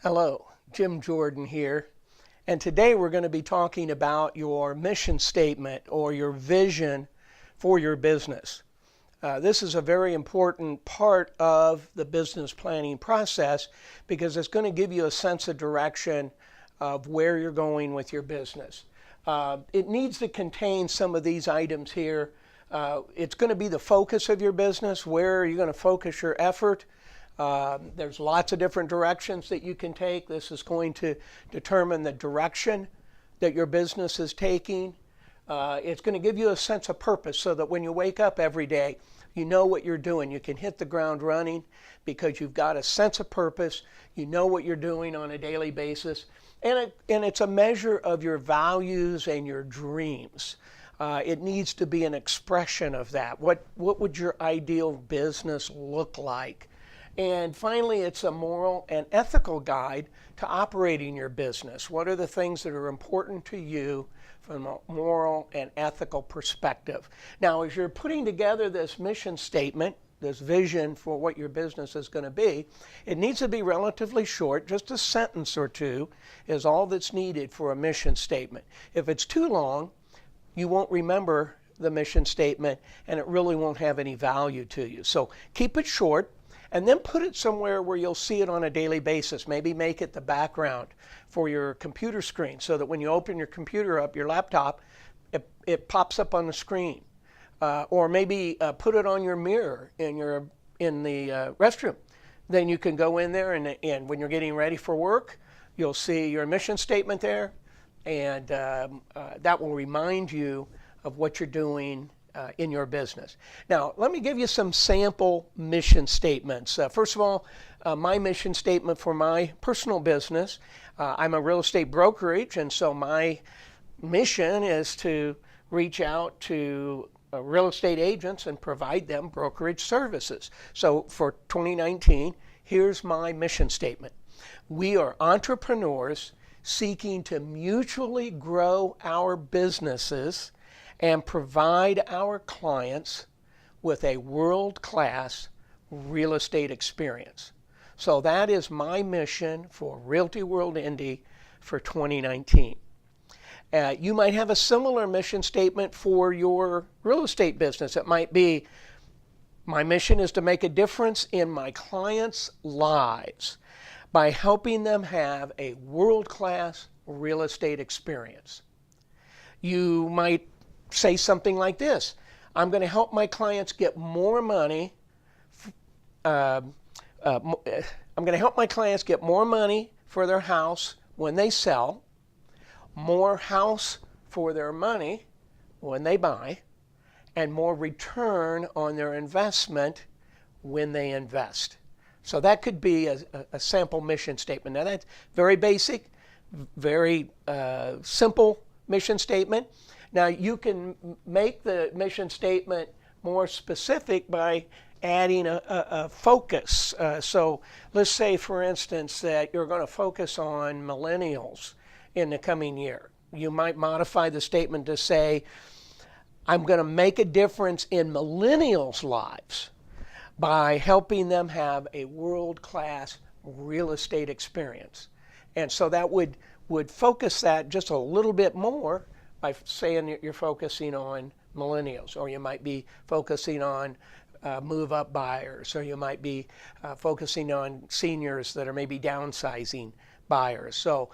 Hello, Jim Jordan here, and today we're going to be talking about your mission statement or your vision for your business. This is a very important part of the business planning process because it's going to give you a sense of direction of where you're going with your business. It needs to contain some of these items here. It's going to be the focus of your business. Where are you going to focus your effort? There's lots of different directions that you can take. This is going to determine the direction that your business is taking. It's going to give you a sense of purpose so that when you wake up every day, you know what you're doing. You can hit the ground running because you've got a sense of purpose. You know what you're doing on a daily basis. And it's a measure of your values and your dreams. It needs to be an expression of that. What would your ideal business look like? And finally, it's a moral and ethical guide to operating your business. What are the things that are important to you from a moral and ethical perspective? Now, as you're putting together this mission statement, this vision for what your business is going to be, it needs to be relatively short. Just a sentence or two is all that's needed for a mission statement. If it's too long, you won't remember the mission statement and it really won't have any value to you. So keep it short. And then put it somewhere where you'll see it on a daily basis. Maybe make it the background for your computer screen so that when you open your computer up, your laptop, it pops up on the screen. Or maybe put it on your mirror in the restroom. Then you can go in there and when you're getting ready for work, you'll see your mission statement there. And that will remind you of what you're doing in your business. Now, let me give you some sample mission statements. First of all, my mission statement for my personal business. I'm a real estate brokerage, and so my mission is to reach out to real estate agents and provide them brokerage services. So for 2019, here's my mission statement. We are entrepreneurs seeking to mutually grow our businesses and provide our clients with a world-class real estate experience. So that is my mission for Realty World Indy for 2019. You might have a similar mission statement for your real estate business. It might be, my mission is to make a difference in my clients' lives by helping them have a world-class real estate experience. You might say something like this: I'm going to help my clients get more money. I'm going to help my clients get more money for their house when they sell, more house for their money when they buy, and more return on their investment when they invest. So that could be a sample mission statement. Now that's very basic, very simple mission statement. Now, you can make the mission statement more specific by adding a focus. So let's say, for instance, that you're going to focus on millennials in the coming year. You might modify the statement to say, I'm going to make a difference in millennials' lives by helping them have a world-class real estate experience. And so that would focus that just a little bit more by saying that you're focusing on millennials, or you might be focusing on move-up buyers, or you might be focusing on seniors that are maybe downsizing buyers. So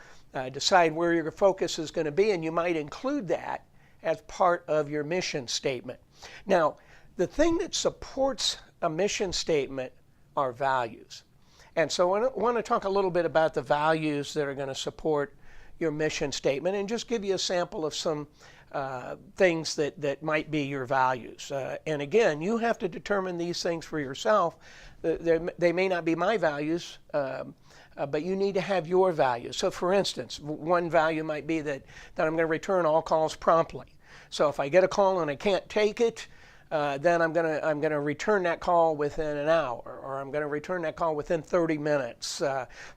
decide where your focus is going to be, and you might include that as part of your mission statement. Now, the thing that supports a mission statement are values. And so I want to talk a little bit about the values that are going to support your mission statement and just give you a sample of some things that might be your values. And again, you have to determine these things for yourself. They may not be my values, but you need to have your values. So for instance, one value might be that I'm going to return all calls promptly. So if I get a call and I can't take it, then I'm going to return that call within an hour, or I'm going to return that call within 30 minutes.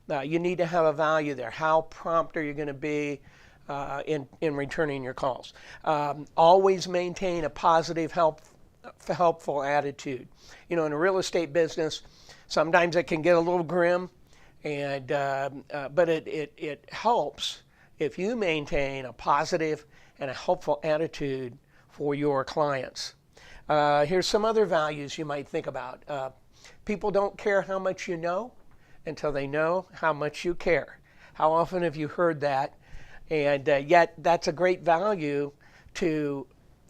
You need to have a value there. How prompt are you going to be in returning your calls? Always maintain a positive, helpful attitude. You know, in a real estate business, sometimes it can get a little grim, And but it helps if you maintain a positive and a helpful attitude for your clients. Here's some other values you might think about. People don't care how much you know until they know how much you care. How often have you heard that? And yet that's a great value to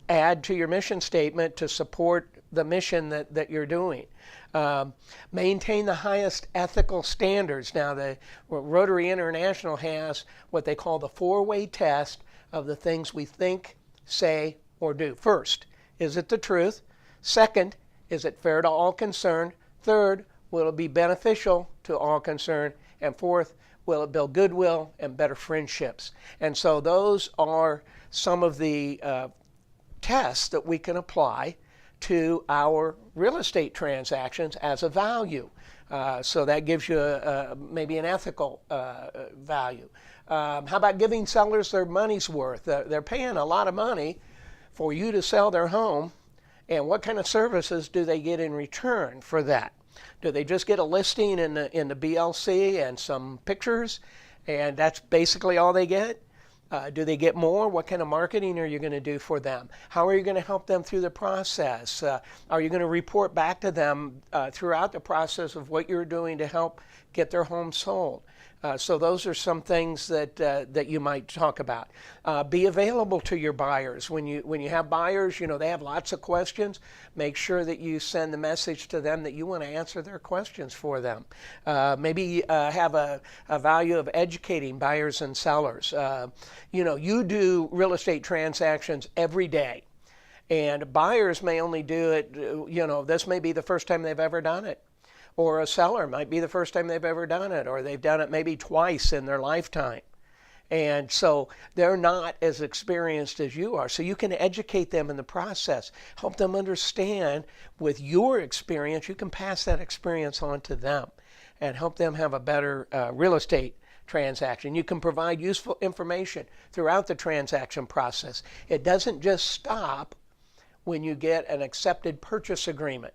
add to your mission statement to support the mission that you're doing. Maintain the highest ethical standards. Now, the Rotary International has what they call the four-way test of the things we think, say, or do. First, is it the truth? Second, is it fair to all concerned? Third, will it be beneficial to all concerned? And fourth, will it build goodwill and better friendships? And so those are some of the tests that we can apply to our real estate transactions as a value. So that gives you maybe an ethical value. How about giving sellers their money's worth? They're paying a lot of money for you to sell their home, and what kind of services do they get in return for that? Do they just get a listing in the BLC and some pictures, and that's basically all they get? Do they get more? What kind of marketing are you going to do for them? How are you going to help them through the process? Are you going to report back to them throughout the process of what you're doing to help get their home sold? So those are some things that you might talk about. Be available to your buyers. When you have buyers, they have lots of questions. Make sure that you send the message to them that you want to answer their questions for them. Maybe have a value of educating buyers and sellers. You do real estate transactions every day. And buyers may only do it, this may be the first time they've ever done it. Or a seller might be the first time they've ever done it, or they've done it maybe twice in their lifetime. And so they're not as experienced as you are. So you can educate them in the process, help them understand with your experience. You can pass that experience on to them and help them have a better real estate transaction. You can provide useful information throughout the transaction process. It doesn't just stop when you get an accepted purchase agreement.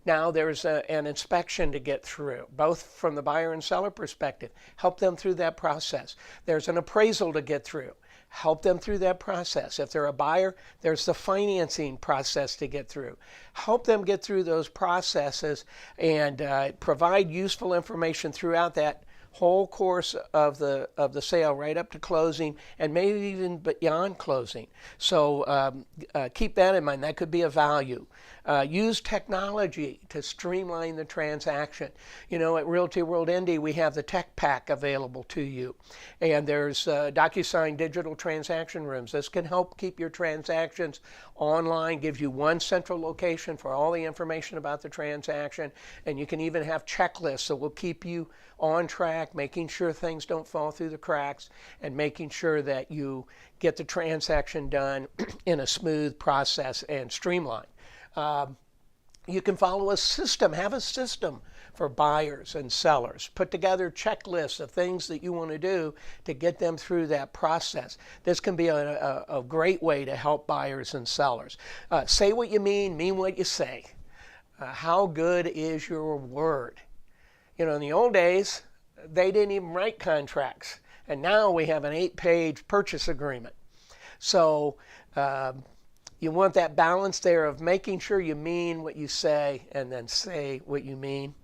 Now there's an inspection to get through, both from the buyer and seller perspective. Help them through that process. There's an appraisal to get through. Help them through that process. If they're a buyer, there's the financing process to get through. Help them get through those processes and provide useful information throughout that whole course of the sale, right up to closing, and maybe even beyond closing. So keep that in mind. That could be a value. Use technology to streamline the transaction. At Realty World Indy, we have the Tech Pack available to you. And there's DocuSign digital transaction rooms. This can help keep your transactions online, gives you one central location for all the information about the transaction. And you can even have checklists that will keep you on track, making sure things don't fall through the cracks, and making sure that you get the transaction done in a smooth process and streamlined. You can follow a system, have a system for buyers and sellers. Put together checklists of things that you want to do to get them through that process. This can be a great way to help buyers and sellers. Say what you mean what you say. How good is your word? In the old days, they didn't even write contracts. And now we have an 8-page purchase agreement. So you want that balance there of making sure you mean what you say and then say what you mean.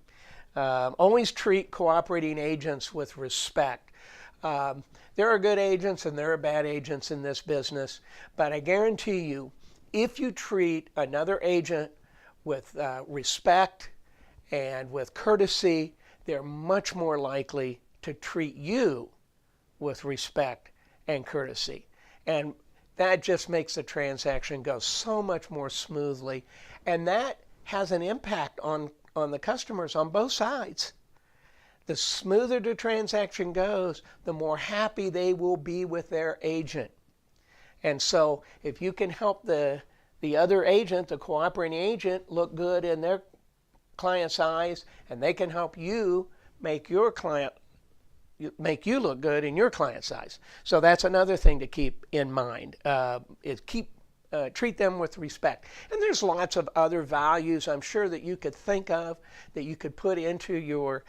Always treat cooperating agents with respect. There are good agents and there are bad agents in this business, but I guarantee you, if you treat another agent with respect and with courtesy, they're much more likely to treat you with respect and courtesy. And that just makes the transaction go so much more smoothly. And that has an impact on the customers on both sides. The smoother the transaction goes, the more happy they will be with their agent. And so if you can help the other agent, the cooperating agent, look good in their client's eyes, and they can help you make you look good in your client's eyes. So that's another thing to keep in mind, is keep treat them with respect. And there's lots of other values I'm sure that you could think of that you could put into your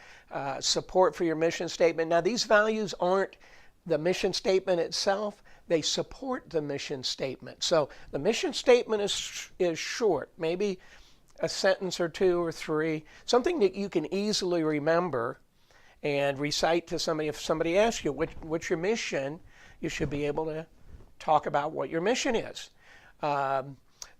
support for your mission statement. Now, these values aren't the mission statement itself. They support the mission statement. So the mission statement is short, maybe a sentence or two or three, something that you can easily remember and recite to somebody. If somebody asks you, what's your mission, you should be able to talk about what your mission is.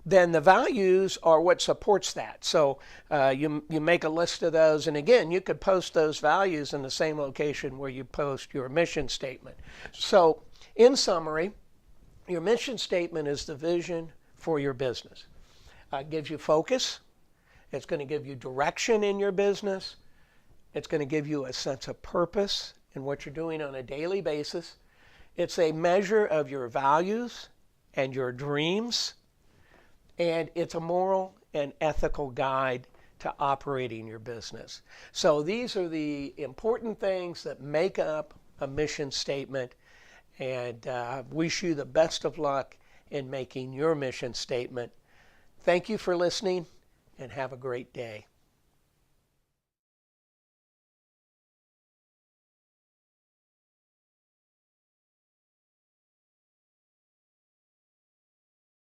Then the values are what supports that. So you make a list of those, and again, you could post those values in the same location where you post your mission statement. So in summary, your mission statement is the vision for your business. It gives you focus. It's going to give you direction in your business. It's going to give you a sense of purpose in what you're doing on a daily basis. It's a measure of your values and your dreams, and it's a moral and ethical guide to operating your business. So these are the important things that make up a mission statement, and wish you the best of luck in making your mission statement. Thank you for listening, and have a great day.